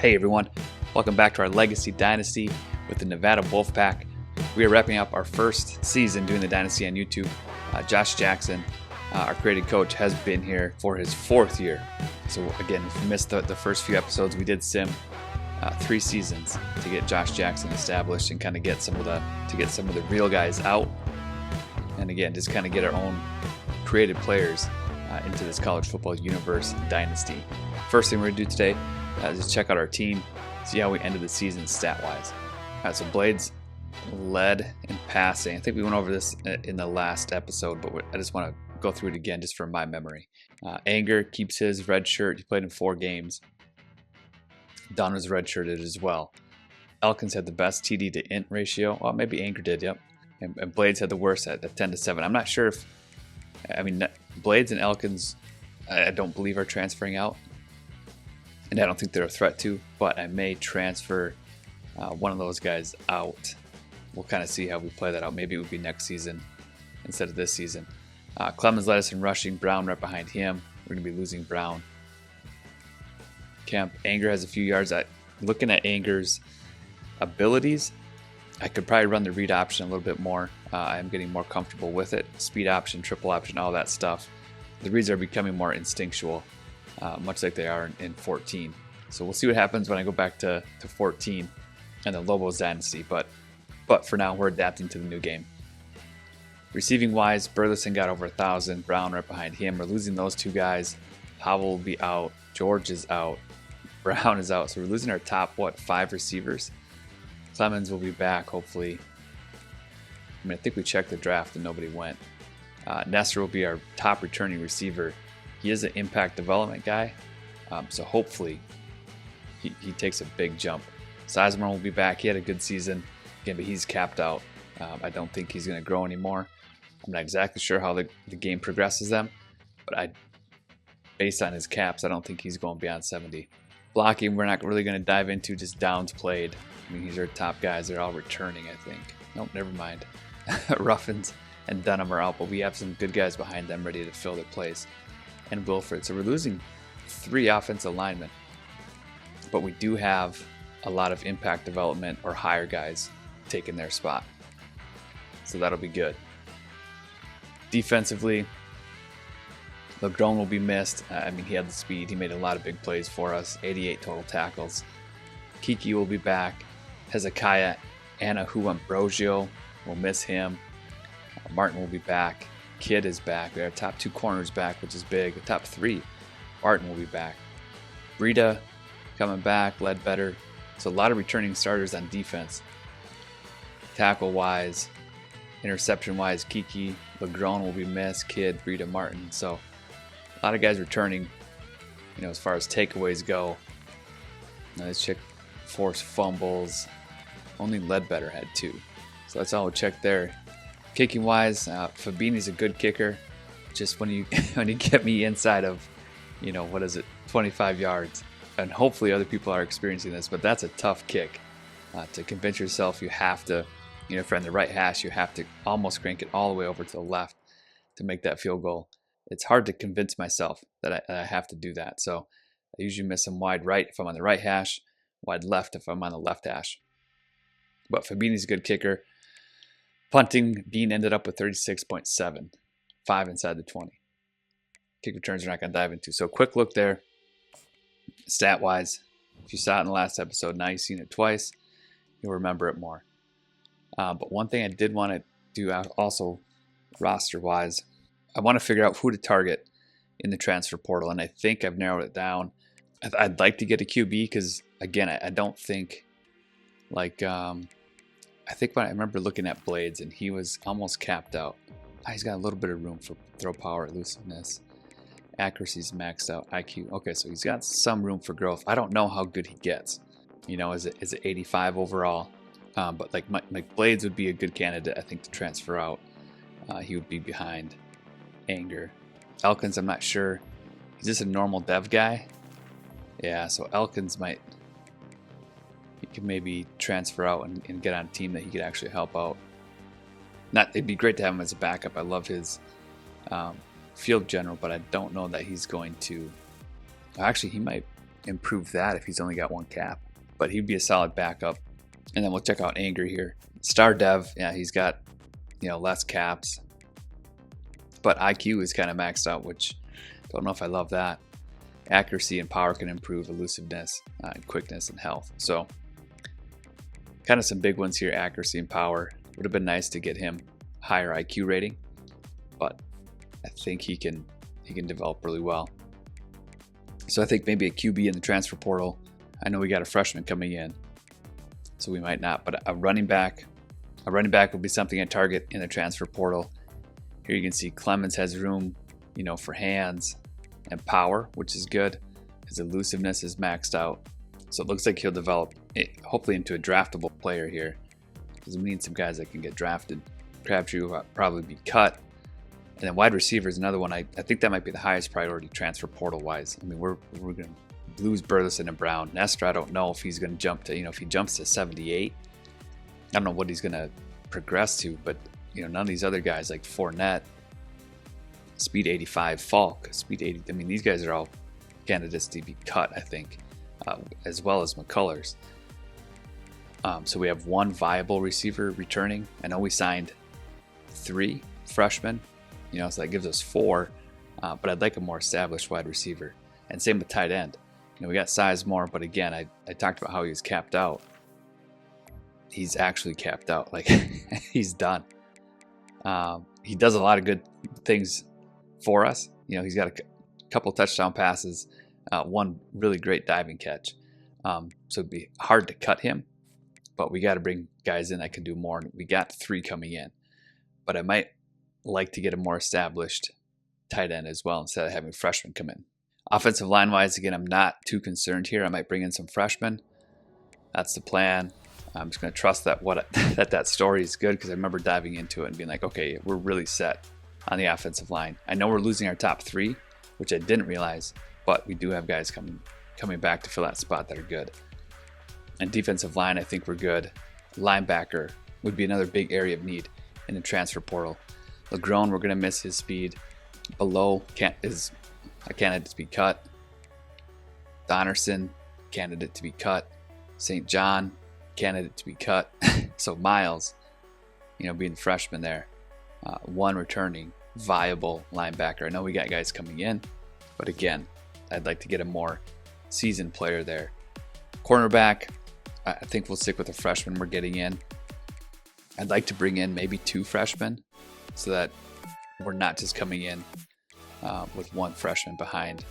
Hey everyone, welcome back to our Legacy Dynasty with the Nevada Wolfpack. We are wrapping up our first season doing the Dynasty on YouTube. Josh Jackson, our creative coach, has been here for his fourth year. So again, if you missed the first few episodes, we did sim 3 seasons to get Josh Jackson established and kind of get some of the real guys out. And again, just kind of get our own creative players into this college football universe dynasty. First thing we're going to do today is check out our team, see how we ended the season stat-wise. All right, so Blades led in passing. I think we went over this in the last episode, but I just want to go through it again just from my memory. Anger keeps his red shirt. He played in 4 games. Don was redshirted as well. Elkins had the best TD to int ratio. Well, maybe Anger did, yep. And Blades had the worst at 10-7. I'm not sure if, Blades and Elkins, I don't believe are transferring out. And I don't think they're a threat to, but I may transfer one of those guys out. We'll kind of see how we play that out. Maybe it would be next season instead of this season. Clemens led us in rushing. Brown right behind him. We're going to be losing Brown. Kemp. Anger has a few yards. Looking at Anger's abilities, I could probably run the read option a little bit more. I'm getting more comfortable with it. Speed option, triple option, all that stuff. The reads are becoming more instinctual. Much like they are in 14. So we'll see what happens when I go back to 14 and the Lobos Dynasty. But for now, we're adapting to the new game. Receiving wise, Burleson got over 1,000. Brown right behind him. We're losing those 2 guys. Powell will be out. George is out. Brown is out. So we're losing our top, 5 receivers. Clemens will be back, hopefully. I think we checked the draft and nobody went. Nestor will be our top returning receiver. He is an impact development guy, so hopefully he takes a big jump. Sizemore will be back. He had a good season, again, but he's capped out. I don't think he's going to grow anymore. I'm not exactly sure how the game progresses them, but based on his caps, I don't think he's going beyond 70. Blocking, we're not really going to dive into just downs played. These are top guys. They're all returning, I think. Nope, never mind. Ruffins and Dunham are out, but we have some good guys behind them ready to fill their place. And Wilfred. So we're losing 3 offensive linemen, but we do have a lot of impact development or higher guys taking their spot. So that'll be good. Defensively, LeGrone will be missed. He had the speed. He made a lot of big plays for us. 88 total tackles. Kiki will be back. Hezekiah Anahu Ambrosio, we'll miss him. Martin will be back. Kidd is back. We have our top 2 corners back, which is big. The top 3, Martin will be back. Rita coming back, Ledbetter. So a lot of returning starters on defense. Tackle-wise, interception-wise, Kiki, LeGrone will be missed. Kidd, Rita, Martin. So a lot of guys returning, as far as takeaways go. Now let's check forced fumbles. Only Ledbetter had 2. So that's all we'll check there. Kicking wise, Fabini's a good kicker. Just when you get me inside of, 25 yards. And hopefully other people are experiencing this, but that's a tough kick. To convince yourself you have to, if you're on the right hash, you have to almost crank it all the way over to the left to make that field goal. It's hard to convince myself that I have to do that. So I usually miss them wide right if I'm on the right hash, wide left if I'm on the left hash. But Fabini's a good kicker. Punting, Bean ended up with 36.7, 5 inside the 20. Kick returns we're not going to dive into. So quick look there, stat-wise. If you saw it in the last episode, now you've seen it twice, you'll remember it more. But one thing I did want to do also, roster-wise, I want to figure out who to target in the transfer portal, and I think I've narrowed it down. I'd like to get a QB because, again, I don't think, I think when I remember looking at Blades and he was almost capped out. He's got a little bit of room for throw power, elusiveness. Accuracy's maxed out. IQ. Okay, so he's got some room for growth. I don't know how good he gets. Is it 85 overall? But like Blades would be a good candidate, I think, to transfer out. He would be behind Anger. Elkins, I'm not sure. He's just a normal dev guy. Yeah, so Elkins he could maybe transfer out and get on a team that he could actually help out. It'd be great to have him as a backup. I love his field general, but I don't know that he's going to. Actually, he might improve that if he's only got 1 cap. But he'd be a solid backup. And then we'll check out Anger here. Star Dev, yeah, he's got, less caps. But IQ is kind of maxed out, which don't know if I love that. Accuracy and power can improve, elusiveness, and quickness and health. So kind of some big ones here, accuracy and power. Would have been nice to get him higher IQ rating, but I think he can develop really well. So I think maybe a QB in the transfer portal. I know we got a freshman coming in, so we might not, but a running back would be something I target in the transfer portal. Here you can see Clemens has room, for hands and power, which is good. His elusiveness is maxed out. So it looks like he'll develop hopefully into a draftable player here, because we need some guys that can get drafted. Crabtree will probably be cut. And then wide receiver is another one. I think that might be the highest priority transfer portal wise. I mean, we're going to lose Burleson and Brown. Nestor, I don't know if he's going to jump to, if he jumps to 78, I don't know what he's going to progress to, but none of these other guys like Fournette, speed 85, Falk, speed 80. I mean, these guys are all candidates to be cut, I think, as well as McCullers. So we have 1 viable receiver returning. I know we signed 3 freshmen, so that gives us 4, but I'd like a more established wide receiver. And same with tight end. We got Sizemore, but again, I talked about how he was capped out. He's actually capped out. Like, he's done. He does a lot of good things for us. He's got a couple touchdown passes, 1 really great diving catch. So it'd be hard to cut him, but we got to bring guys in that can do more. We got 3 coming in, but I might like to get a more established tight end as well instead of having freshmen come in. Offensive line wise, again, I'm not too concerned here. I might bring in some freshmen. That's the plan. I'm just going to trust that that story is good, because I remember diving into it and being like, okay, we're really set on the offensive line. I know we're losing our top 3, which I didn't realize, but we do have guys coming back to fill that spot that are good. And defensive line, I think we're good. Linebacker would be another big area of need in the transfer portal. LeGrone, we're going to miss his speed. Below is a candidate to be cut. Donnerson, candidate to be cut. St. John, candidate to be cut. So Miles, being the freshman there. 1 returning viable linebacker. I know we got guys coming in, but again, I'd like to get a more seasoned player there. Cornerback, I think we'll stick with the freshman we're getting in. I'd like to bring in maybe 2 freshmen so that we're not just coming in with 1 freshman behind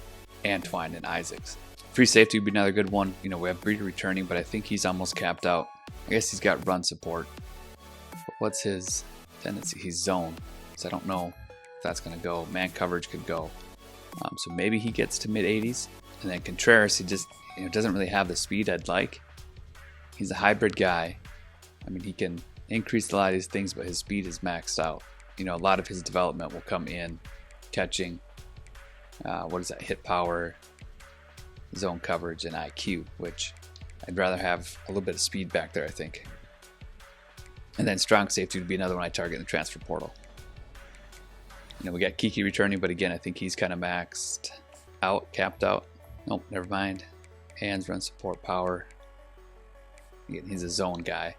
Antoine and Isaacs. Free safety would be another good one. We have Breeder returning, but I think he's almost capped out. I guess he's got run support. But what's his tendency? He's zone, so I don't know if that's going to go. Man coverage could go. So maybe he gets to mid-80s. And then Contreras, he just doesn't really have the speed I'd like. He's a hybrid guy. I mean, he can increase a lot of these things, but his speed is maxed out. A lot of his development will come in catching, hit power, zone coverage, and IQ, which I'd rather have a little bit of speed back there, I think. And then strong safety would be another one I target in the transfer portal. We got Kiki returning, but again, I think he's kind of maxed out, capped out. Nope, never mind. Hands, run support, power. Again, he's a zone guy.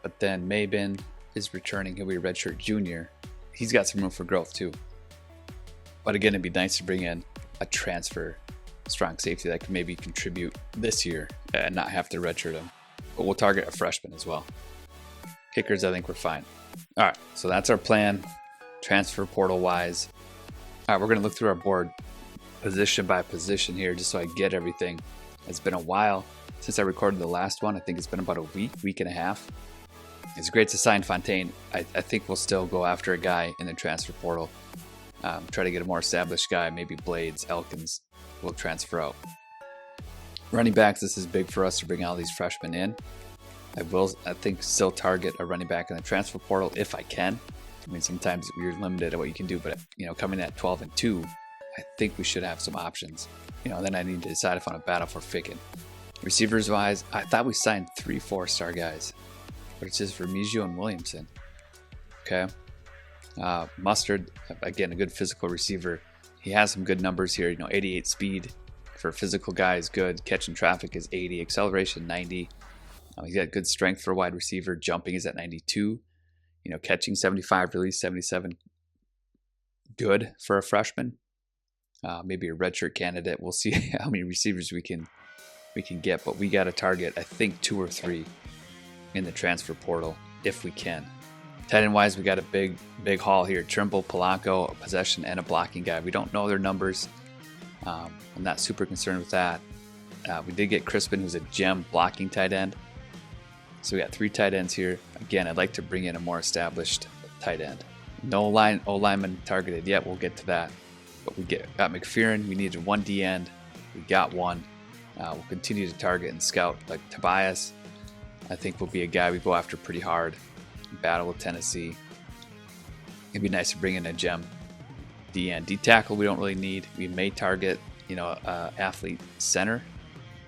But then Mabin is returning. He'll be a redshirt junior. He's got some room for growth too. But again, it'd be nice to bring in a transfer strong safety that can maybe contribute this year and not have to redshirt him. But we'll target a freshman as well. Kickers, I think we're fine. All right, so that's our plan, transfer portal wise. All right, we're going to look through our board position by position here just so I get everything. It's been a while since I recorded the last one. I think it's been about a week and a half. It's great to sign Fontaine. I think we'll still go after a guy in the transfer portal. Try to get a more established guy, maybe Blades, Elkins will transfer out. Running backs, this is big for us to bring all these freshmen in. I think, still target a running back in the transfer portal if I can. I mean, sometimes you're limited at what you can do, but coming at 12-2, I think we should have some options. Then I need to decide if I want to battle for Ficken. Receivers wise, I thought we signed 3 4-star guys, but it's just Remigio and Williamson. Okay. Mustard, again, a good physical receiver. He has some good numbers here, 88 speed, for a physical guy is good. Catching traffic is 80. Acceleration 90. He's got good strength for a wide receiver. Jumping is at 92. Catching 75, release 77. Good for a freshman. Maybe a redshirt candidate. We'll see how many receivers we can get, but we got to target, I think, 2 or 3 in the transfer portal if we can. Tight end wise, we got a big haul here. Trimble, Polanco, a possession and a blocking guy. We don't know their numbers. I'm not super concerned with that. We did get Crispin, who's a gem blocking tight end. So we got 3 tight ends here. Again, I'd like to bring in a more established tight end. No lineman targeted yet. We'll get to that. But we got McPherson. We needed 1 D end. We got 1. We'll continue to target and scout. Like Tobias, I think will be a guy we go after pretty hard. Battle with Tennessee. It'd be nice to bring in a gem D end. D tackle we don't really need. We may target, athlete center.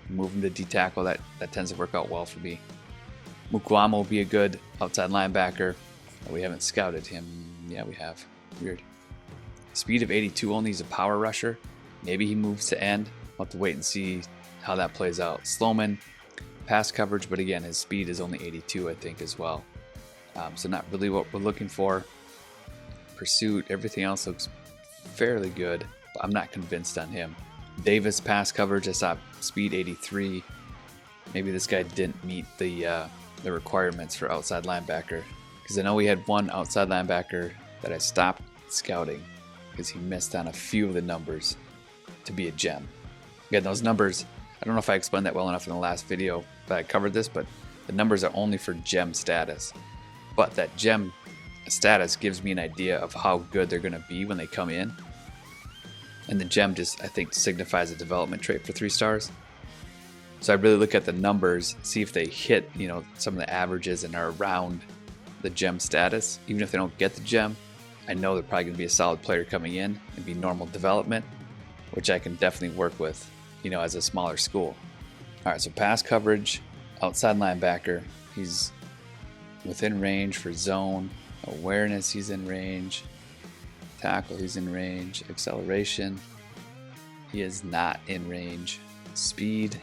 Move him to D tackle. That tends to work out well for me. Mukwama will be a good outside linebacker. We haven't scouted him. Yeah, we have. Weird. Speed of 82 only. He's a power rusher. Maybe he moves to end. We'll have to wait and see how that plays out. Sloman, pass coverage, but again, his speed is only 82, I think, as well. So not really what we're looking for. Pursuit, everything else looks fairly good, but I'm not convinced on him. Davis, pass coverage, I saw speed 83. Maybe this guy didn't meet the requirements for outside linebacker, because I know we had one outside linebacker that I stopped scouting because he missed on a few of the numbers to be a gem. Again, those numbers, I don't know if I explained that well enough in the last video that I covered this, but the numbers are only for gem status. But that gem status gives me an idea of how good they're going to be when they come in. And the gem just, I think, signifies a development trait for 3 stars. So I really look at the numbers, see if they hit, some of the averages and are around the gem status. Even if they don't get the gem, I know they're probably going to be a solid player coming in and be normal development, which I can definitely work with, as a smaller school. All right, so pass coverage, outside linebacker, he's within range for zone. Awareness, he's in range. Tackle, he's in range. Acceleration, he is not in range. Speed,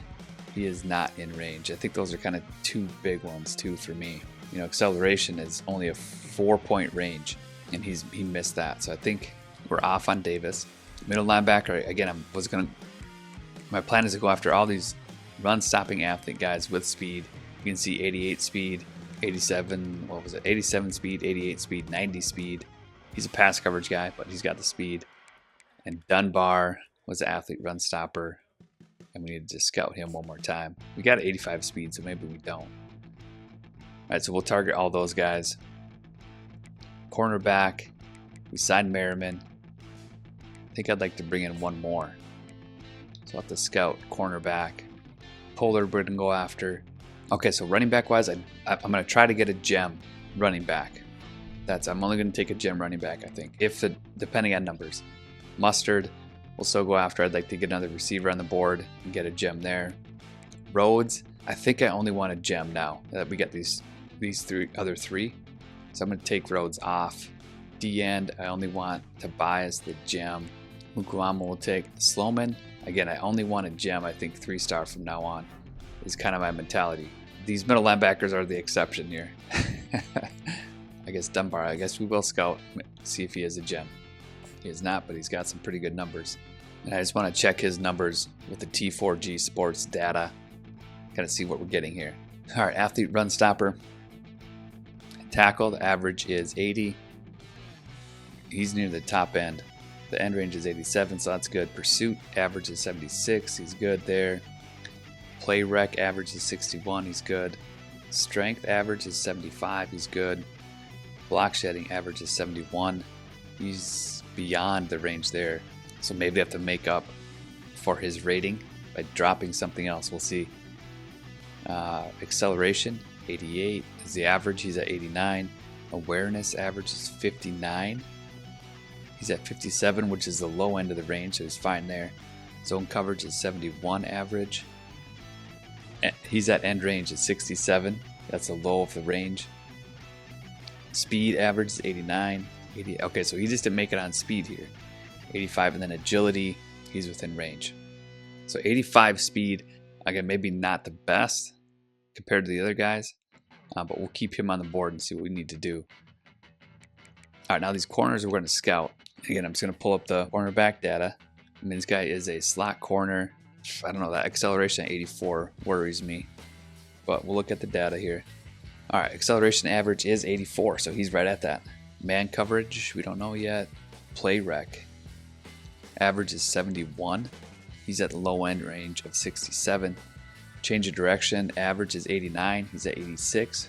he is not in range. I think those are kind of 2 big ones too for me. Acceleration is only a 4-point range, and he missed that. So I think we're off on Davis. Middle linebacker, again, my plan is to go after all these run-stopping athlete guys with speed. You can see 88 speed, 87, 87 speed, 88 speed, 90 speed. He's a pass coverage guy, but he's got the speed. And Dunbar was an athlete run stopper, and we needed to scout him one more time. We got 85 speed, so maybe we don't. All right, so we'll target all those guys. Cornerback, we signed Merriman. I think I'd like to bring in 1 more. So I'll have to scout cornerback. Polar we're gonna go after. Okay, so running back wise, I'm gonna try to get a gem running back. I'm only gonna take a gem running back, I think, depending on numbers. Mustard, we'll still go after. I'd like to get another receiver on the board and get a gem there. Rhodes, I think I only want a gem now that we got these other 3. So I'm gonna take Rhodes off. D-end, I only want Tobias the gem. Mukwama will take Sloman. Again, I only want a gem. I think 3-star from now on is kind of my mentality. These middle linebackers are the exception here. I guess Dunbar, I guess we will scout, see if he is a gem. He is not, but he's got some pretty good numbers. And I just want to check his numbers with the T4G Sports data. Kind of see what we're getting here. All right, athlete run stopper. Tackle, the average is 80. He's near the top end. The end range is 87, so that's good. Pursuit, average is 76. He's good there. Play rec, average is 61. He's good. Strength, average is 75. He's good. Block shedding, average is 71. He's beyond the range there. So maybe I have to make up for his rating by dropping something else. We'll see. Acceleration, 88 is the average. He's at 89. Awareness, average is 59. He's at 57, which is the low end of the range, so he's fine there. Zone coverage is 71 average. He's at end range at 67. That's the low of the range. Speed average is 89. 80. Okay, so he just didn't make it on speed here. 85, and then agility, he's within range. So 85 speed, again, maybe not the best compared to the other guys, but we'll keep him on the board and see what we need to do. All right, now these corners we're going to scout. Again, I'm just going to pull up the cornerback data. I mean, this guy is a slot corner. I don't know, that acceleration at 84 worries me, but we'll look at the data here. All right, acceleration average is 84, so he's right at that. Man coverage, we don't know yet. Play rec, average is 71. He's at the low end range of 67. Change of direction, average is 89. He's at 86,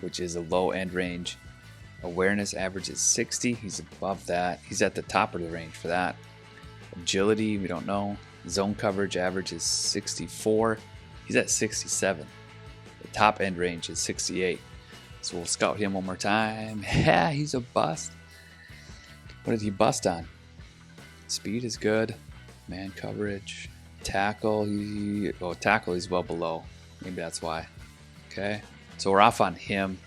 which is a low end range. Awareness average is 60. He's above that. He's at the top of the range for that. Agility, we don't know. Zone coverage average is 64. He's at 67. The top end range is 68. So we'll scout him one more time. Yeah, he's a bust. What did he bust on? Speed is good. Man coverage. Tackle, tackle he's well below. Maybe that's why. Okay, so we're off on him.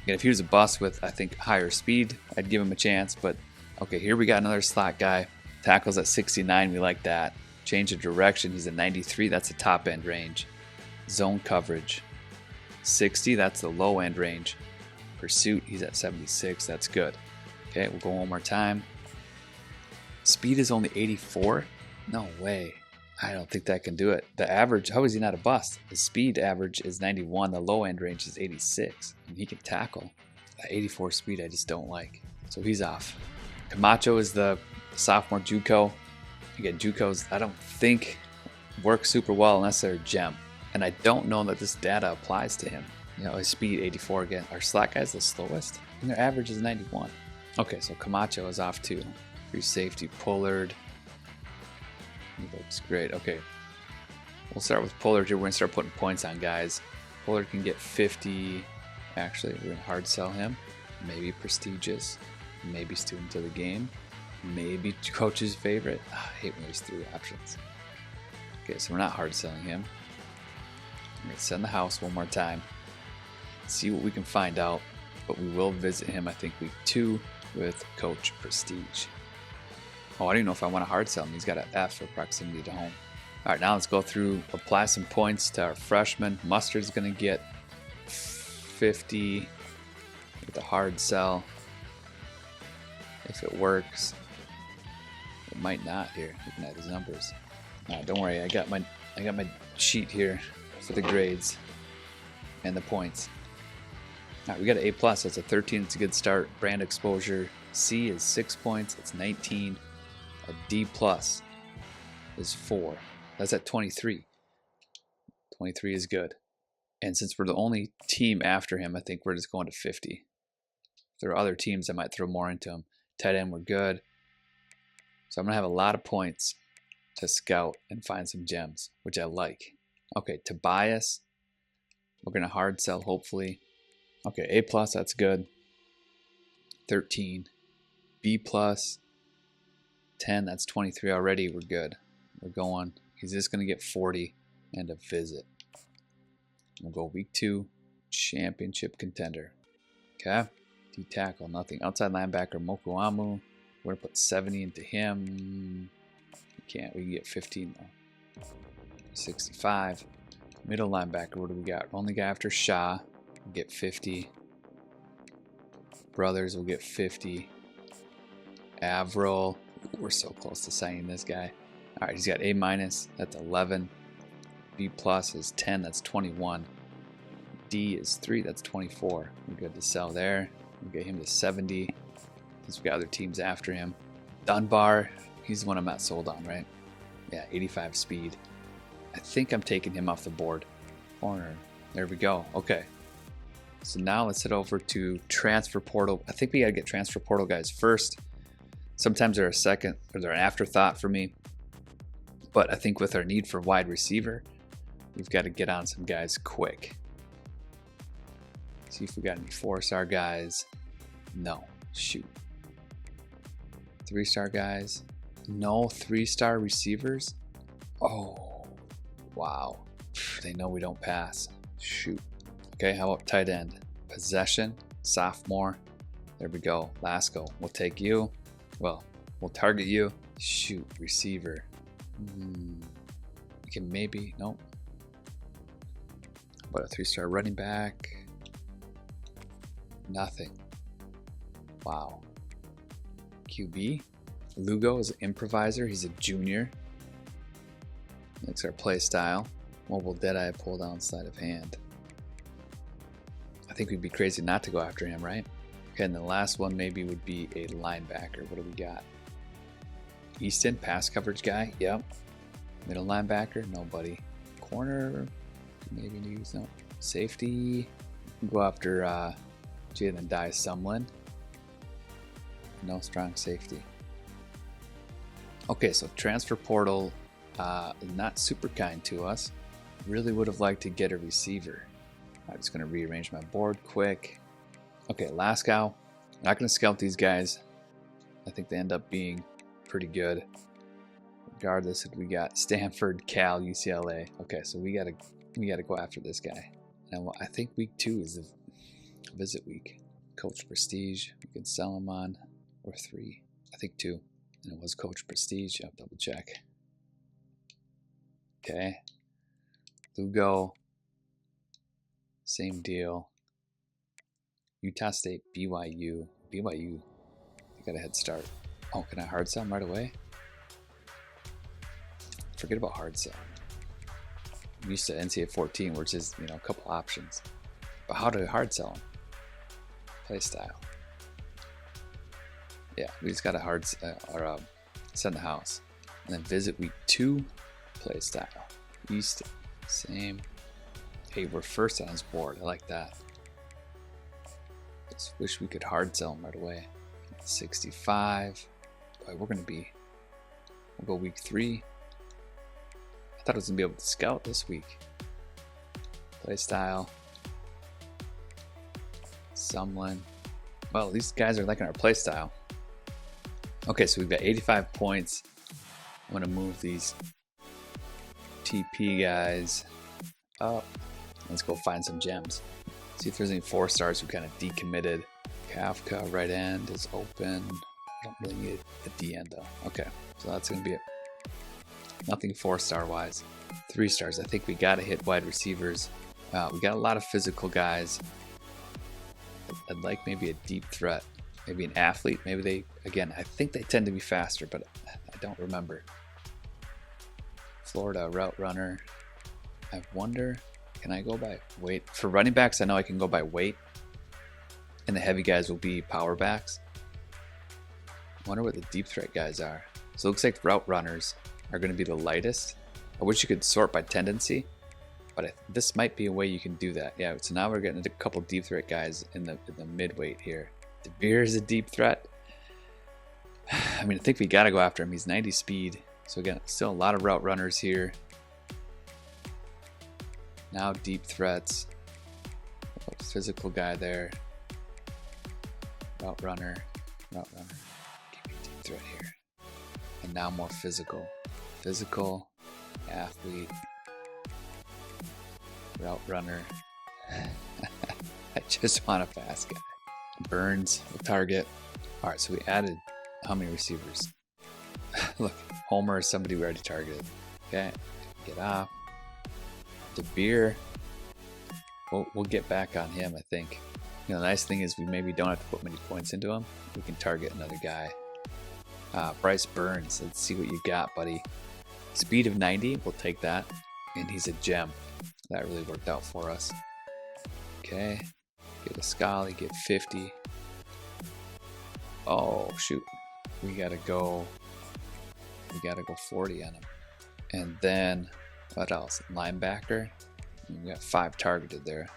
Again, if he was a bust with, I think, higher speed, I'd give him a chance. But okay, here we got another slot guy. Tackle's at 69, we like that. Change of direction, he's at 93, that's the top end range. Zone coverage, 60, that's the low end range. Pursuit, he's at 76, that's good. Okay, we'll go one more time. Speed is only 84? No way. I don't think that can do it. The average, how is he not a bust? The speed average is 91, the low end range is 86, and he can tackle. That 84 speed I just don't like. So he's off. Camacho is the sophomore JUCO. Again, JUCOs I don't think work super well unless they're a gem. And I don't know that this data applies to him. You know, his speed 84 again. Our slot guy's the slowest, and their average is 91. Okay, so Camacho is off too. Free safety, Pullard. He looks great. Okay, we'll start with Pullard here. We're going to start putting points on guys. Pullard can get 50. Actually, we're going to hard sell him. Maybe prestigious. Maybe student of the game. Maybe coach's favorite. I hate when there's 3 options. Okay, so we're not hard selling him. I'm going to send the house one more time. See what we can find out. But we will visit him, I think, week 2 with Coach Prestige. Oh, I don't even know if I want to hard sell him. He's got an F for proximity to home. All right, now let's go through, apply some points to our freshman. Mustard's going to get 50 with a hard sell. If it works. It might not here, looking at his numbers. Don't worry, I got my sheet here for the grades and the points. All right, we got an A+, that's a 13, it's a good start. Brand exposure, C is 6 points, it's 19. A D+ is 4. That's at 23. 23 is good. And since we're the only team after him, I think we're just going to 50. If there are other teams, I might throw more into him. Tight end, we're good. So I'm going to have a lot of points to scout and find some gems, which I like. Okay, Tobias, we're going to hard sell, hopefully. Okay, A+, that's good. 13. B+, 10, that's 23 already. We're good. We're going. He's just going to get 40 and a visit. We'll go week 2, championship contender. Okay. D tackle, nothing. Outside linebacker, Mokuamu. We're going to put 70 into him. We can't. We can get 15 though. 65. Middle linebacker, what do we got? Only guy after Shaw. We'll get 50. Brothers will get 50. Avril. We're so close to signing this guy. All right, he's got A-, that's 11. B+ is 10, that's 21. D is 3, that's 24. We're good to sell there. We'll get him to 70. Since we got other teams after him. Dunbar, he's the one I'm not sold on, right? Yeah, 85 speed. I think I'm taking him off the board. Corner. There we go. Okay. So now let's head over to transfer portal. I think we got to get transfer portal guys first. Sometimes they're a second or they're an afterthought for me. But I think with our need for wide receiver, we've got to get on some guys quick. See if we got any 4-star guys. No. Shoot. 3-star guys. No 3-star receivers. Oh. Wow. They know we don't pass. Shoot. Okay, how about tight end? Possession. Sophomore. There we go. Lasco. We'll take you. Well, we'll target you. Shoot. Receiver. We can maybe, nope. How about a 3-star running back? Nothing. Wow. QB. Lugo is an improviser. He's a junior. Looks our play style. Mobile Deadeye, pull down sleight of hand. I think we'd be crazy not to go after him, right? Okay, and the last one maybe would be a linebacker. What do we got? Easton, pass coverage guy. Yep. Middle linebacker, nobody. Corner, maybe use no. Safety, go after Jalen Dye Sumlin. No strong safety. Okay, so transfer portal not super kind to us. Really would have liked to get a receiver. I'm just going to rearrange my board quick. Okay, Lascaux. Not going to scout these guys. I think they end up being pretty good. Regardless, we got Stanford, Cal, UCLA. Okay, so we gotta go after this guy. Now I think week 2 is the visit week. Coach Prestige, we can sell him on, or 3. I think 2. And it was Coach Prestige. I'll double check. Okay. Lugo. Same deal. Utah State, BYU. BYU. They got a head start. Oh, can I hard sell him right away? Forget about hard sell. I'm used to NCAA 14, which is, a couple options. But how do I hard sell them? Play style. Yeah, we just got to hard send the house. And then visit week 2, play style. East, same. Hey, we're first on his board. I like that. Just wish we could hard sell him right away. 65. Boy, we'll go week 3. I thought I was going to be able to scout this week. Play style. Sumlin. Well, these guys are liking our play style. Okay, so we've got 85 points. I'm going to move these TP guys up. Let's go find some gems. See if there's any 4 stars who kind of decommitted. Kafka, right end is open. I don't really need it at the end though. Okay, so that's going to be it. Nothing 4-star wise. 3 stars. I think we got to hit wide receivers. We got a lot of physical guys. I'd like maybe a deep threat. Maybe an athlete. Maybe I think they tend to be faster, but I don't remember. Florida route runner. I wonder, can I go by weight? For running backs, I know I can go by weight. And the heavy guys will be power backs. I wonder what the deep threat guys are. So it looks like route runners are going to be the lightest. I wish you could sort by tendency, but this might be a way you can do that. Yeah, so now we're getting a couple deep threat guys in the mid-weight here. DeVere is a deep threat. I mean, I think we got to go after him. He's 90 speed. So again, still a lot of route runners here. Now deep threats. Physical guy there. Route runner. Give me a deep threat here. And now more physical. Physical, athlete, route runner. I just want a fast guy. Burns, the target. All right, so we added how many receivers? Look, Homer is somebody we already targeted. Okay, get off. DeBeer, we'll get back on him, I think. The nice thing is we maybe don't have to put many points into him. We can target another guy. Bryce Burns, let's see what you got, buddy. Speed of 90, we'll take that. And he's a gem. That really worked out for us. Okay, get a Scully, get 50. Oh, shoot. We gotta go 40 on him. And then, what else? Linebacker. We got 5 targeted there.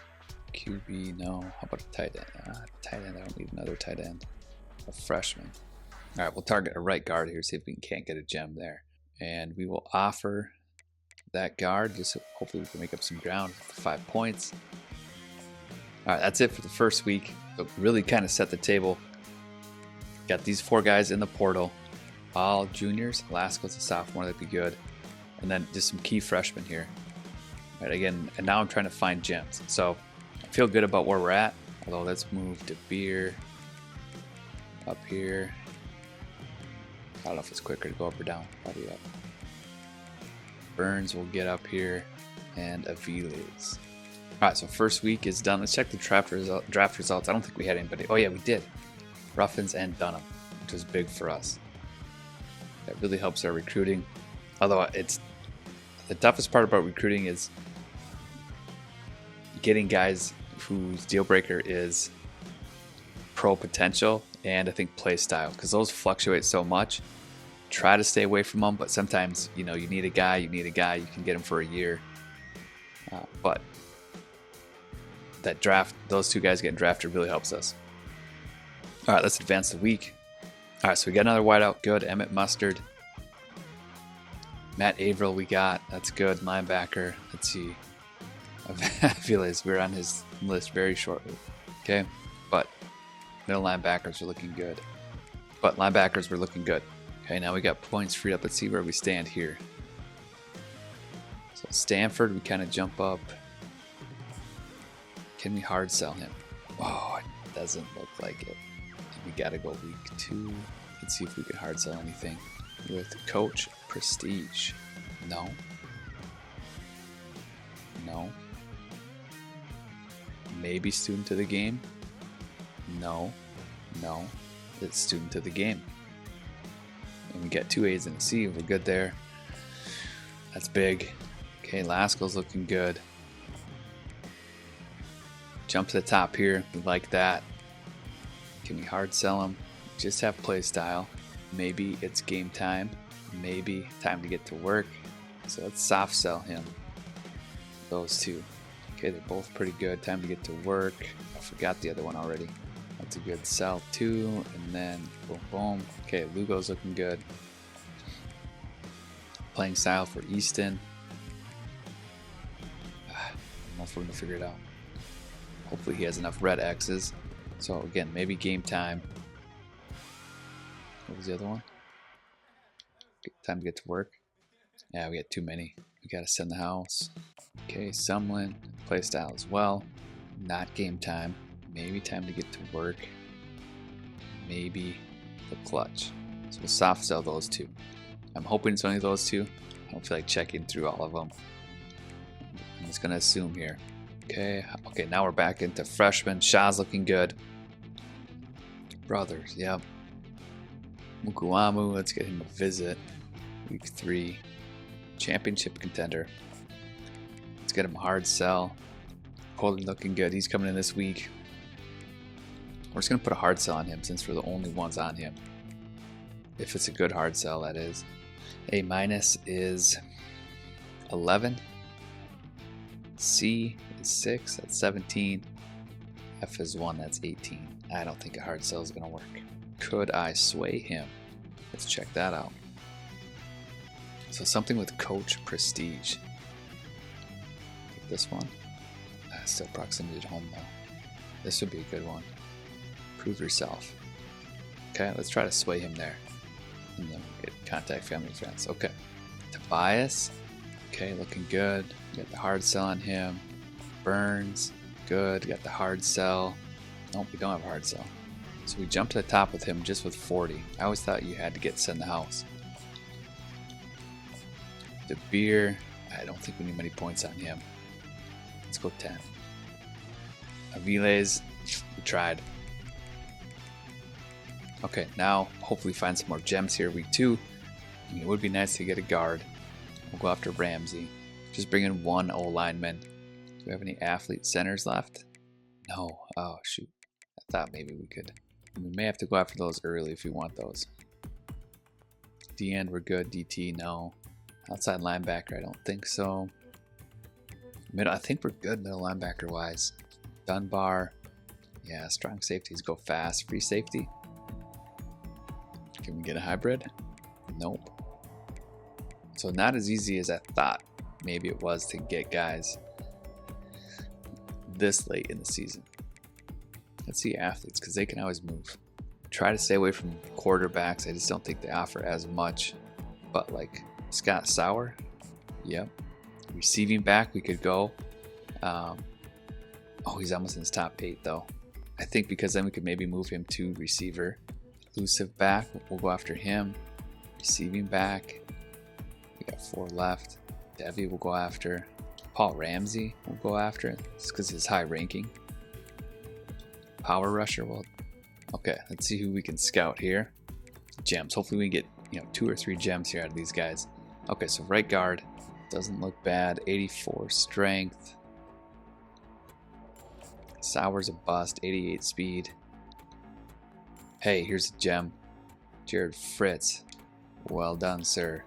QB, no. How about a tight end? Tight end, I don't need another tight end. A freshman. All right, we'll target a right guard here, see if we can't get a gem there. And we will offer that guard, just so hopefully we can make up some ground for 5 points. All right, that's it for the first week. So really kind of set the table. Got these 4 guys in the portal, all juniors. Lascaux's a sophomore, that'd be good. And then just some key freshmen here. All right, again, and now I'm trying to find gems. So I feel good about where we're at. Although let's move to beer up here. I don't know if it's quicker to go up or down. Probably up. Burns will get up here, and Aviles. Alright, so first week is done. Let's check the draft results. I don't think we had anybody. Oh yeah, we did. Ruffins and Dunham, which was big for us. That really helps our recruiting. Although it's the toughest part about recruiting is getting guys whose deal breaker is pro potential and I think play style, because those fluctuate so much. Try to stay away from them, but sometimes you need a guy. You can get him for a year, but that draft, those two guys getting drafted really helps us. All right, let's advance the week. All right, so we got another wideout. Good. Emmett Mustard. Matt Averill we got. That's good. Linebacker. Let's see. Aviles, we're on his list very shortly. Okay, but middle linebackers are looking good. Okay, now we got points freed up. Let's see where we stand here. So Stanford, we kind of jump up. Can we hard sell him? Oh, it doesn't look like it. We got to go week 2. Let's see if we can hard sell anything with Coach Prestige. No. Maybe student of the game. No. It's student of the game. And we get 2 A's and a C. We're good there. That's big. Okay, Lascaux's looking good. Jump to the top here. We like that. Can we hard sell him? Just have play style. Maybe it's game time. Maybe time to get to work. So let's soft sell him. Those two. Okay, they're both pretty good. Time to get to work. I forgot the other one already. That's a good sell too. And then boom, boom. Okay, Lugo's looking good. Playing style for Easton. I don't know if we're going to figure it out. Hopefully he has enough red X's. So again, maybe game time. What was the other one? Time to get to work. Yeah, we got too many. We got to send the house. Okay, Sumlin. Play style as well. Not game time. Maybe time to get to work. Maybe the clutch. So we'll soft sell those two. I'm hoping it's only those two. I don't feel like checking through all of them. I'm just going to assume here. Okay, now we're back into freshmen. Shaw's looking good. Brothers, yep. Mukuamu, let's get him a visit. Week 3. Championship contender. Let's get him a hard sell. Pollard looking good. He's coming in this week. We're just going to put a hard sell on him since we're the only ones on him. If it's a good hard sell, that is. A minus is 11. C is 6. That's 17. F is 1. That's 18. I don't think a hard sell is going to work. Could I sway him? Let's check that out. So something with Coach Prestige. This one. Still proximity to home though. This would be a good one. Prove yourself. Okay, let's try to sway him there. And then we'll get contact family and friends. Okay. Tobias. Okay, looking good. Got the hard sell on him. Burns. Good. Got the hard sell. Nope, we don't have a hard sell. So we jumped to the top with him just with 40. I always thought you had to get send the house. The beer. I don't think we need many points on him. Let's go 10. Aviles, we tried. Okay, now hopefully find some more gems here week 2. I mean, it would be nice to get a guard. We'll go after Ramsey. Just bring in 1 O-lineman. Do we have any athlete centers left? No. Oh, shoot. I thought maybe we could. We may have to go after those early if we want those. D-end, we're good. DT, no. Outside linebacker, I don't think so. Middle, I think we're good middle linebacker wise. Dunbar. Yeah, strong safeties go fast. Free safety. Can we get a hybrid? Nope. So not as easy as I thought maybe it was to get guys this late in the season. Let's see athletes because they can always move. Try to stay away from quarterbacks. I just don't think they offer as much. But like Scott Sauer, yep. Receiving back, we could go. He's almost in his top 8 though. I think because then we could maybe move him to receiver. Elusive back, we'll go after him. Receiving back, we got 4 left. Devi will go after. Paul Ramsey will go after. Just because his high ranking. Power Rusher. Well, okay. Let's see who we can scout here. Gems. Hopefully we get 2 or 3 gems here out of these guys. Okay, so right guard doesn't look bad. 84 strength. Sauer's a bust. 88 speed. Hey, here's a gem. Jared Fritz. Well done, sir.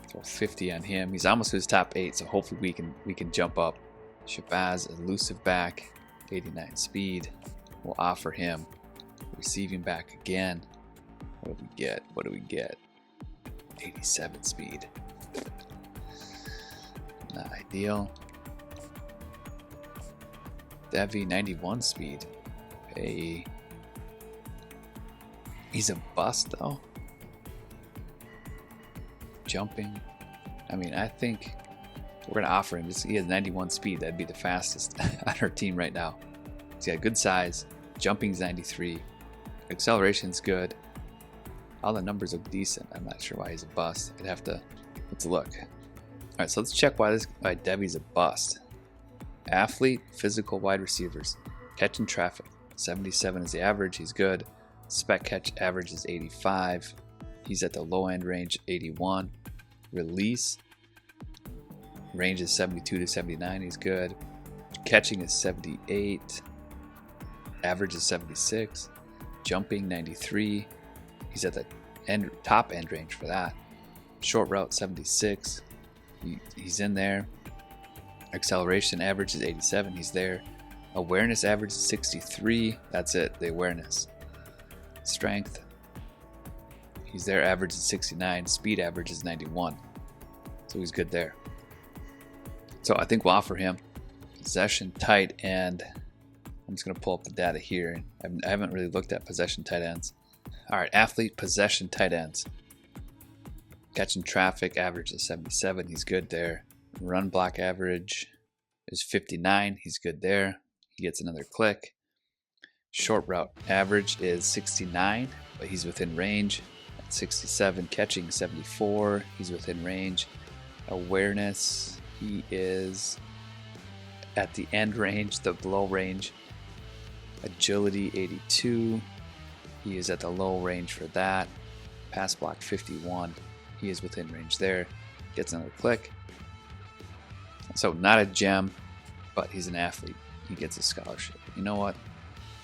Throw 50 on him. He's almost to his top 8, so hopefully we can jump up. Shabazz, elusive back. 89 speed. We'll offer him. Receiving back again. What do we get? What do we get? 87 speed. Not ideal. Devi, 91 speed. Hey. He's a bust though. Jumping. I mean, I think we're going to offer him. He has 91 speed. That'd be the fastest on our team right now. He's got good size. Jumping's 93. Acceleration's good. All the numbers look decent. I'm not sure why he's a bust. Let's look. Alright, so let's check why Devi's a bust. Athlete, physical wide receivers. Catching traffic. 77 is the average. He's good. Spec catch average is 85. He's at the low end range, 81. Release. Range is 72 to 79. He's good. Catching is 78. Average is 76. Jumping, 93. He's at the top end range for that. Short route, 76. He's in there. Acceleration average is 87. He's there. Awareness average is 63. That's it, the awareness. Strength. He's there. Average is 69. Speed average is 91. So he's good there. So I think we'll offer him possession tight end. I'm just going to pull up the data here. I haven't really looked at possession tight ends. All right, athlete possession tight ends. Catching traffic average is 77. He's good there. Run block average is 59. He's good there. He gets another click. Short route average is 69, but he's within range. At 67, catching 74. He's within range. Awareness, he is at the end range, the low range. Agility 82. He is at the low range for that. Pass block 51. He is within range there. Gets another click. So not a gem, but he's an athlete. He gets a scholarship. You know what?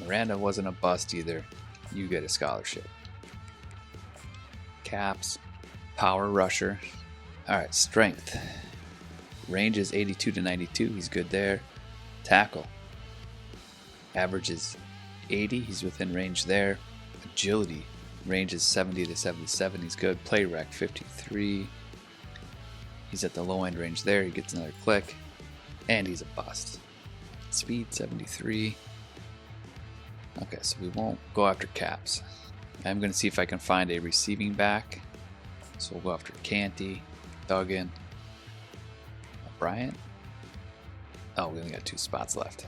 Miranda wasn't a bust either. You get a scholarship. Caps. Power rusher. Alright, strength. Range is 82 to 92. He's good there. Tackle. Average is 80. He's within range there. Agility. Range is 70 to 77. He's good. Play rec 53. He's at the low end range there. He gets another click. And he's a bust. Speed 73. Okay, so we won't go after caps. I'm going to see if I can find a receiving back. So we'll go after Canty, Duggan, Bryant. Oh, we only got 2 spots left.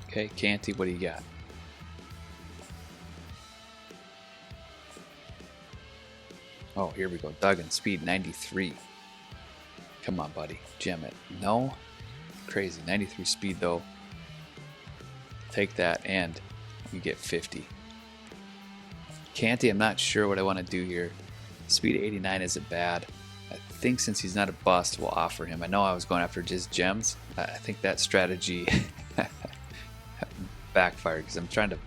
Okay, Canty, what do you got? Oh, here we go. Duggan, speed 93. Come on, buddy. Gem it. No? Crazy. 93 speed, though. Take that, and you get 50. Canty, I'm not sure what I want to do here. Speed 89 isn't bad. I think since he's not a bust, we'll offer him. I know I was going after just gems. I think that strategy backfired because I'm trying to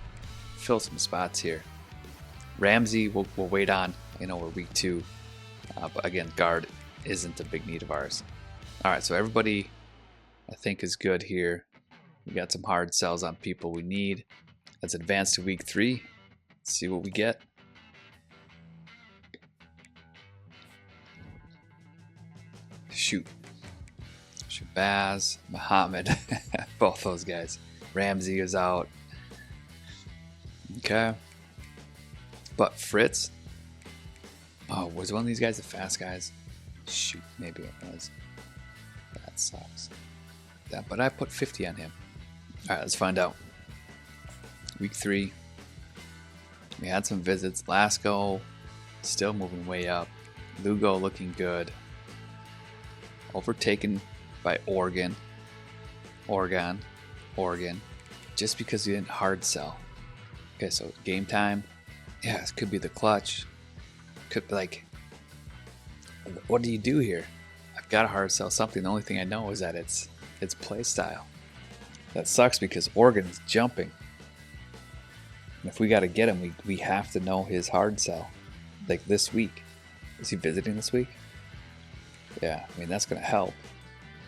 fill some spots here. Ramsey, we'll wait on. We're week 2. But again, guard isn't a big need of ours. Alright, so everybody I think is good here. We got some hard sells on people we need. Let's advance to week 3. Let's see what we get. Shoot. Shabazz, Muhammad, both those guys. Ramsey is out. Okay. But Fritz. Oh, was one of these guys the fast guys? Shoot, maybe it was. That sucks. But I put 50 on him. Alright, let's find out. Week 3. We had some visits. Lasco still moving way up. Lugo looking good. Overtaken by Oregon. Just because he didn't hard sell. Okay, so game time. Yeah, this could be the clutch. Could like, what do you do here? I've got to hard sell something. The only thing I know is that it's play style. That sucks because Oregon's jumping. And if we got to get him, we have to know his hard sell. Like this week. Is he visiting this week? Yeah, I mean, that's going to help.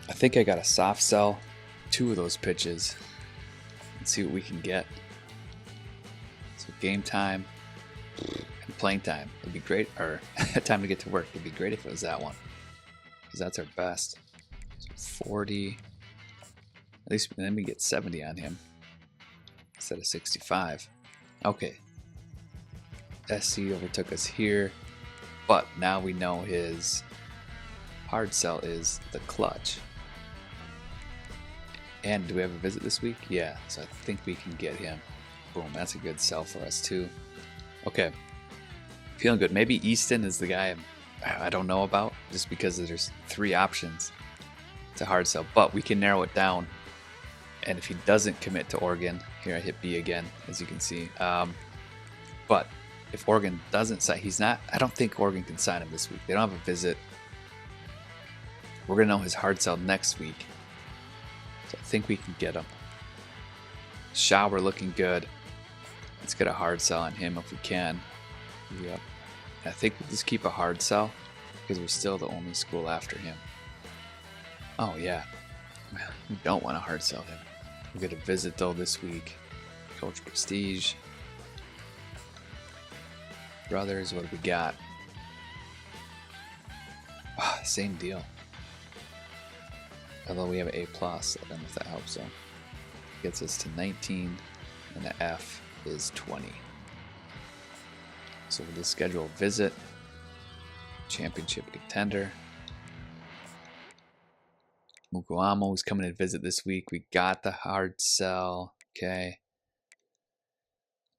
I think I got a soft sell 2 of those pitches and see what we can get. So game time and playing time would be great, or time to get to work would be great if it was that one, because that's our best. So 40, at least then we get 70 on him instead of 65. Okay, SC overtook us here, but now we know his hard sell is the clutch. And do we have a visit this week? Yeah, so I think we can get him. Boom, that's a good sell for us too. Okay, feeling good. Maybe Easton is the guy I don't know about, just because there's 3 options to hard sell, but we can narrow it down. And if he doesn't commit to Oregon, here I hit B again, as you can see. But if Oregon doesn't sign, I don't think Oregon can sign him this week. They don't have a visit. We're going to know his hard sell next week. So I think we can get him. Shower looking good. Let's get a hard sell on him if we can. Yep. I think we'll just keep a hard sell because we're still the only school after him. Oh yeah. We don't want to hard sell him. We'll get a visit though this week. Coach Prestige. Brothers, what do we got? Same deal. Although we have an A+, I don't know if that helps though. Gets us to 19, and the F is 20. So we'll just schedule a visit. Championship contender. Mukuamo is coming to visit this week. We got the hard sell. Okay.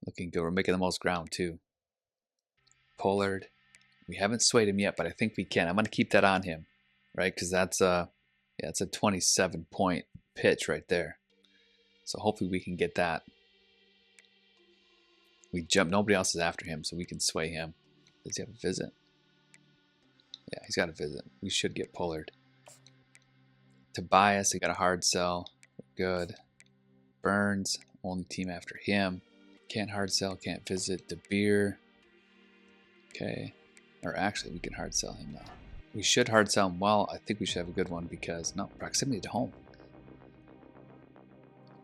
Looking good. We're making the most ground too. Pollard. We haven't swayed him yet, but I think we can. I'm going to keep that on him, right? Because that's it's a 27-point pitch right there. So hopefully we can get that. We jump. Nobody else is after him, so we can sway him. Does he have a visit? Yeah, he's got a visit. We should get Pollard. Tobias, he got a hard sell. Good. Burns, only team after him. Can't hard sell, can't visit. DeBeer. Okay. Or actually, we can hard sell him now. We should hard sell him well. I think we should have a good one because, no, proximity to home.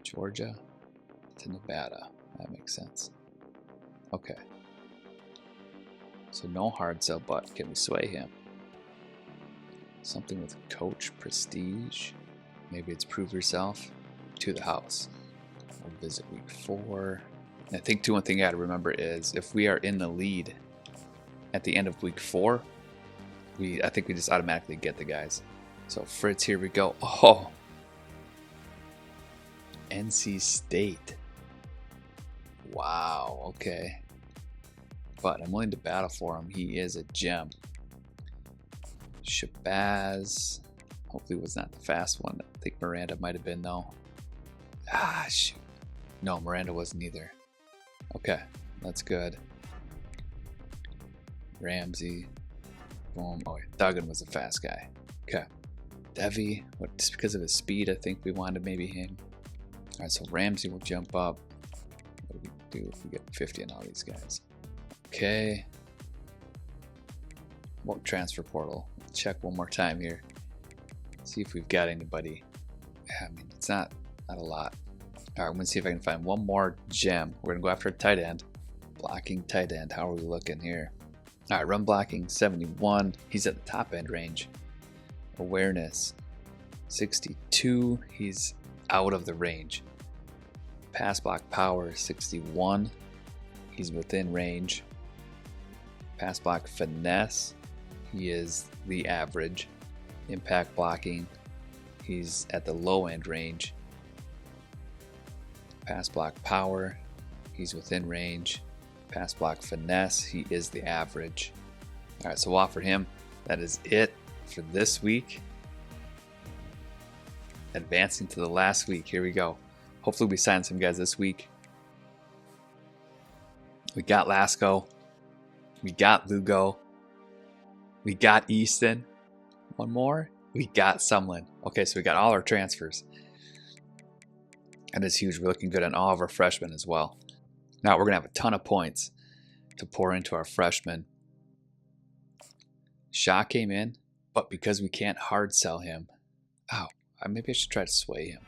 Georgia to Nevada. That makes sense. Okay. So no hard sell, but can we sway him? Something with Coach Prestige. Maybe it's prove yourself to the house. We'll visit week 4. And I think one thing I gotta remember is if we are in the lead at the end of week 4, I think we just automatically get the guys. So Fritz, here we go. Oh, NC State. Wow. Okay. But I'm willing to battle for him. He is a gem. Shabazz. Hopefully it was not the fast one. I think Miranda might have been though. Ah, shoot. No, Miranda wasn't either. Okay, that's good. Ramsey. Boom. Oh, Duggan was a fast guy. Okay. Devi. Just because of his speed, I think we wanted maybe him. All right, so Ramsey will jump up. What do we do if we get 50 on all these guys? Okay. Well, transfer portal. Check one more time here. See if we've got anybody. I mean, it's not a lot. All right, I'm gonna see if I can find one more gem. We're gonna go after a tight end. Blocking tight end. How are we looking here? All right, run blocking 71. He's at the top end range. Awareness 62. He's out of the range. Pass block power 61. He's within range. Pass block finesse. He is the average. Impact blocking. He's at the low end range. Pass block power. He's within range. Pass block finesse. He is the average. All right, so we'll offer him. That is it for this week. Advancing to the last week. Here we go. Hopefully we sign some guys this week. We got Lasco. We got Lugo. We got Easton. One more. We got Sumlin. Okay, so we got all our transfers. And it's huge. We're looking good on all of our freshmen as well. Now we're going to have a ton of points to pour into our freshmen. Shaw came in, but because we can't hard sell him. Oh, maybe I should try to sway him.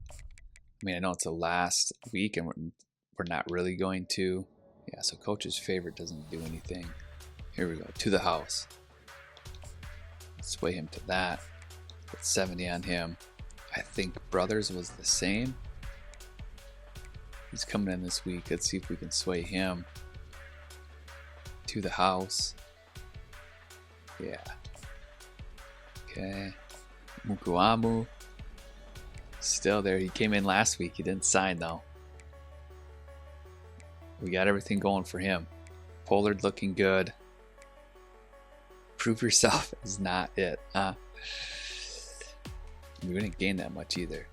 I mean, I know it's the last week and we're not really going to. Yeah, so coach's favorite doesn't do anything. Here we go. To the house. Sway him to that. Put 70 on him. I think Brothers was the same. He's coming in this week. Let's see if we can sway him to the house. Yeah. Okay. Mukuamu. Still there. He came in last week. He didn't sign though. We got everything going for him. Pollard looking good. Prove yourself is not it. We didn't gain that much either.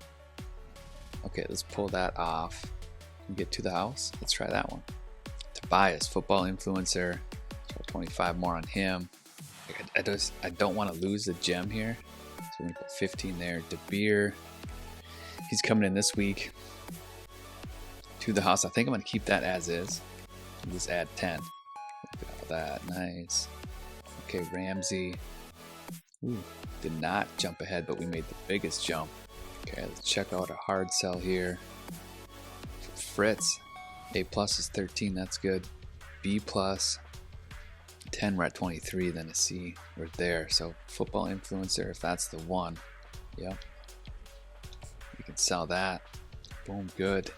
Okay, let's pull that off. And get to the house. Let's try that one. Tobias, football influencer. 25 more on him. I don't want to lose the gem here. So we're going to put 15 there. De Beer. He's coming in this week. To the house. I think I'm going to keep that as is. And just add 10. Look at all that. Nice. Okay, Ramsey. Ooh, did not jump ahead, but we made the biggest jump. Okay, let's check out a hard sell here. For Fritz. A plus is 13. That's good. B plus. 10, we're at 23, then a C, we're there. So football influencer, if that's the one, yep, we can sell that. Boom, good.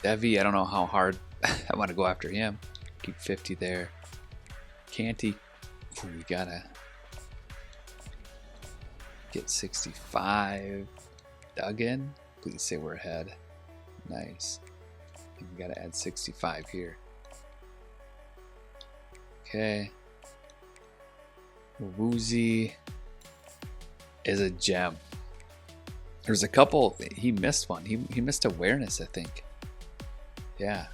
Devi, I don't know how hard I want to go after him. Keep 50 there. Canty, we gotta get 65. Duggan, please say we're ahead. Nice. And we gotta add 65 here. Okay. Woozy is a gem. There's a couple. He missed one. He missed awareness, I think. Yeah.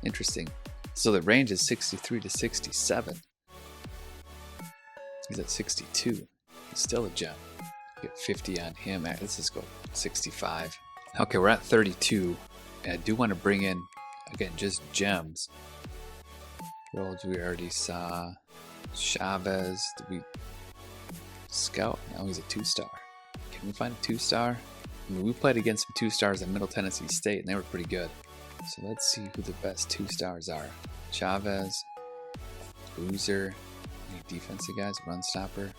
Interesting. So the range is 63 to 67. He's at 62. He's still a gem. Get 50 on him. Let's just go 65. Okay, we're at 32. And I do want to bring in, again, just gems. Worlds we already saw. Chavez, did we scout? Now he's a 2-star. Can we find a 2-star? I mean, we played against some 2-stars at Middle Tennessee State and they were pretty good. So let's see who the best 2-stars are. Chavez, Boozer, any defensive guys, run stopper.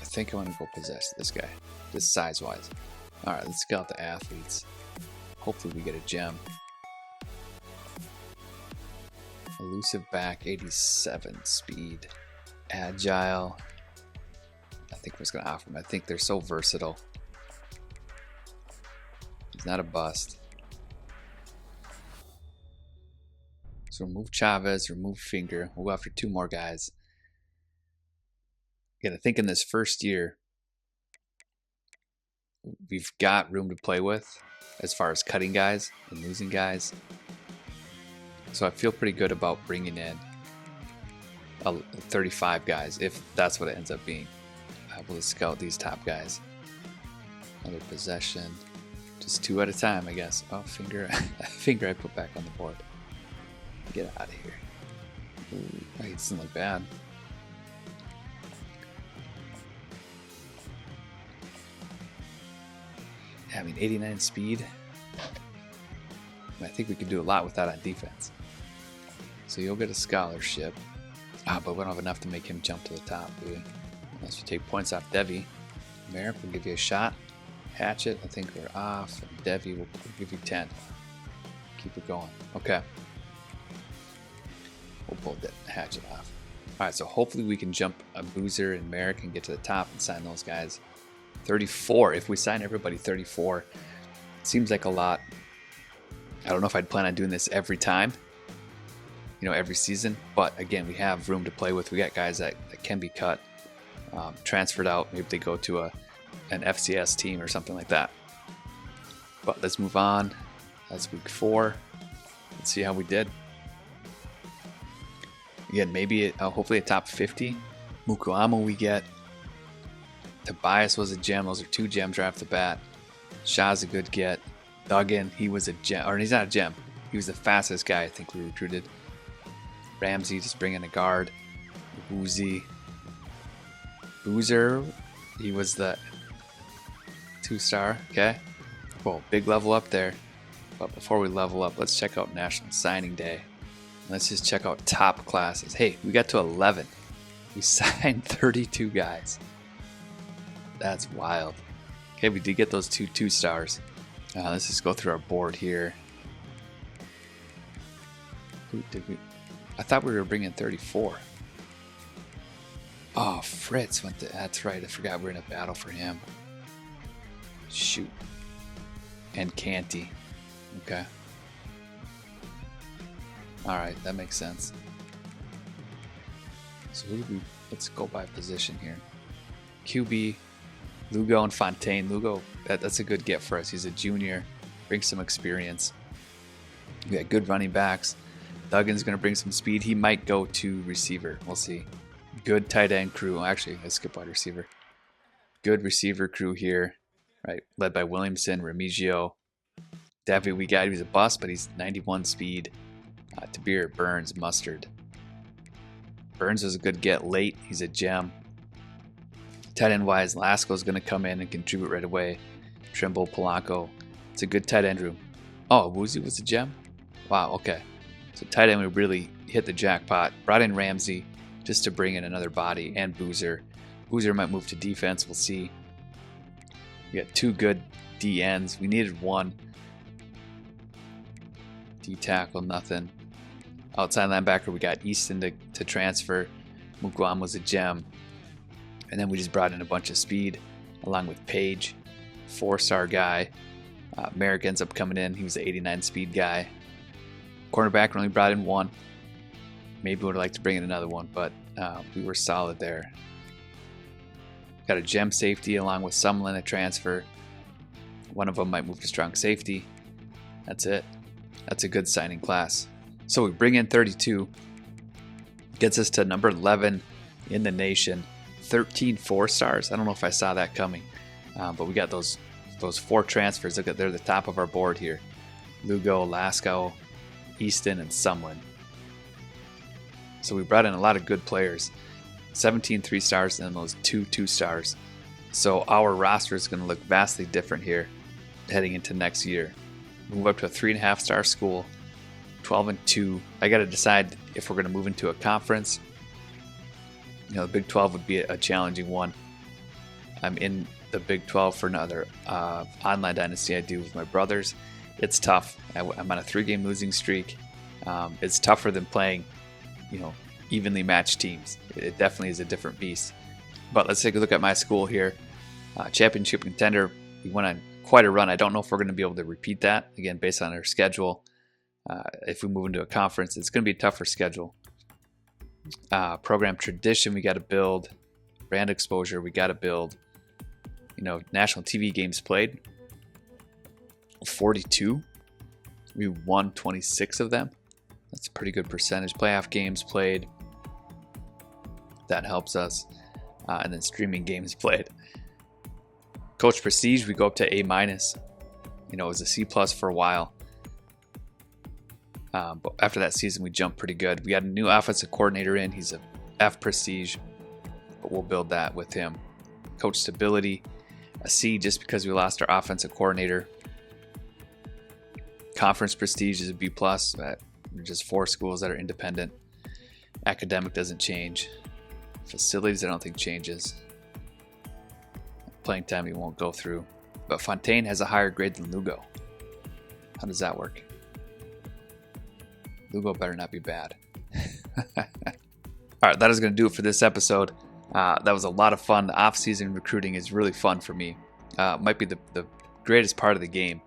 I think I want to go possess this guy, just size-wise. All right, let's scout the athletes. Hopefully we get a gem. Elusive back, 87 speed. Agile. I think we're just going to offer him. I think they're so versatile. He's not a bust. So remove Chavez, remove Finger. We'll go after 2 more guys. Again, I think in this first year, we've got room to play with as far as cutting guys and losing guys. So I feel pretty good about bringing in 35 guys, if that's what it ends up being. We'll scout these top guys. Another possession. Just 2 at a time, I guess. Oh, Finger I put back on the board. Get out of here. Ooh, he doesn't look bad. Yeah, I mean, 89 speed. I think we can do a lot with that on defense. So you'll get a scholarship. But we don't have enough to make him jump to the top, do we? Unless you take points off Devi. Merrick will give you a shot. Hatchet, I think we're off. And Devi will give you 10. Keep it going. Okay. We'll pull that Hatchet off. Alright, so hopefully we can jump a Boozer and Merrick and get to the top and sign those guys. 34. If we sign everybody 34, seems like a lot. I don't know if I'd plan on doing this every time, every season. But again, we have room to play with. We got guys that can be cut, transferred out. Maybe they go to an FCS team or something like that. But let's move on. That's week 4. Let's see how we did. Again, maybe hopefully a top 50. Mukuamu we get. Tobias was a gem. Those are 2 gems right off the bat. Shaw's a good get. Duggan, he was a gem. Or he's not a gem. He was the fastest guy I think we recruited. Ramsey, just bring in a guard. Boozer, he was the 2-star. Okay. Well, big level up there. But before we level up, let's check out National Signing Day. Let's just check out top classes. Hey, we got to 11. We signed 32 guys. That's wild. Okay, we did get those 2 stars. Let's just go through our board here. Who did we? I thought we were bringing 34. Oh, Fritz went to. That's right. I forgot we were in a battle for him. Shoot. And Canty. Okay. Alright, that makes sense. So who did we... Let's go by position here. QB, Lugo and Fontaine. Lugo, that's a good get for us. He's a junior. Brings some experience. We got good running backs. Duggan's going to bring some speed. He might go to receiver. We'll see. Good tight end crew. Actually, let's skip wide receiver. Good receiver crew here. Right, led by Williamson, Remigio. Davy, we got, he was a bust, but he's 91 speed. Tabir, Burns, Mustard. Burns was a good get late. He's a gem. Tight end wise, Lasco's going to come in and contribute right away. Trimble, Polanco. It's a good tight end room. Oh, Woozy was a gem? Wow, okay. So tight end, we really hit the jackpot. Brought in Ramsey just to bring in another body, and Boozer. Boozer might move to defense. We'll see. We got 2 good D ends. We needed 1. D tackle, nothing. Outside linebacker, we got Easton to transfer. Mukwam was a gem. And then we just brought in a bunch of speed along with Page, 4-star guy. Merrick ends up coming in. He was the 89 speed guy. Cornerback only brought in 1. Maybe would like to bring in another one, but we were solid there. Got a gem safety along with Sumlin, a transfer. One of them might move to strong safety. That's it. That's a good signing class. So we bring in 32. Gets us to number 11 in the nation. 13 4-stars. I don't know if I saw that coming. But we got those 4 transfers. Look at, they're the top of our board here. Lugo, Lasco, Easton, and Sumlin. So we brought in a lot of good players. 17 3-stars and those 2 2-stars. So our roster is going to look vastly different here heading into next year. Move up to a 3.5-star school, 12-2. I got to decide if we're going to move into a conference. The Big 12 would be a challenging one. I'm in the Big 12 for another online dynasty I do with my brothers. It's tough. I'm on a 3-game losing streak. It's tougher than playing, evenly matched teams. It definitely is a different beast. But let's take a look at my school here. Championship contender. We went on quite a run. I don't know if we're going to be able to repeat that, again, based on our schedule. If we move into a conference, it's going to be a tougher schedule. Program tradition, we got to build. Brand exposure, we got to build. National TV games played, 42. We won 26 of them. That's a pretty good percentage. Playoff games played. That helps us. And then streaming games played. Coach Prestige, we go up to A-. It was a C+ for a while. But after that season, we jumped pretty good. We got a new offensive coordinator in. He's a F Prestige, but we'll build that with him. Coach Stability, a C just because we lost our offensive coordinator. Conference Prestige is a B+. We're just 4 schools that are independent. Academic doesn't change. Facilities, I don't think changes. Playing time, we won't go through. But Fontaine has a higher grade than Lugo. How does that work? Lugo better not be bad. All right, that is going to do it for this episode. That was a lot of fun. The off-season recruiting is really fun for me. Might be the greatest part of the game.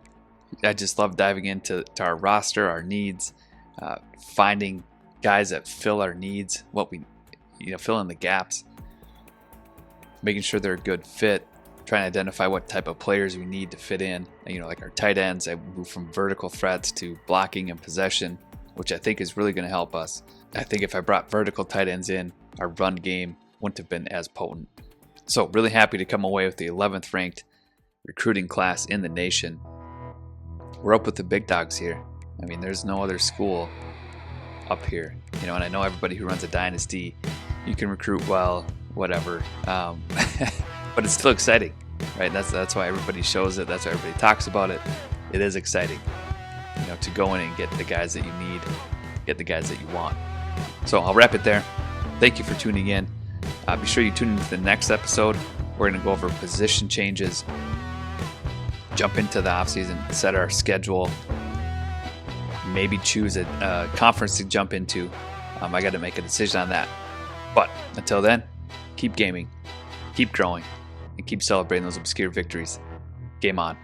I just love diving into our roster, our needs, finding guys that fill our needs, fill in the gaps, making sure they're a good fit, trying to identify what type of players we need to fit in. Like our tight ends, I move from vertical threats to blocking and possession, which I think is really going to help us. I think if I brought vertical tight ends in, our run game wouldn't have been as potent. So really happy to come away with the 11th ranked recruiting class in the nation. We're up with the big dogs here. There's no other school up here. And I know everybody who runs a dynasty, you can recruit well, whatever. But it's still exciting, right? That's why everybody shows it. That's why everybody talks about it. It is exciting, to go in and get the guys that you need, get the guys that you want. So I'll wrap it there. Thank you for tuning in. Be sure you tune into the next episode. We're going to go over position changes, jump into the offseason, set our schedule, maybe choose a conference to jump into. I got to make a decision on that. But until then, keep gaming, keep growing, and keep celebrating those obscure victories. Game on.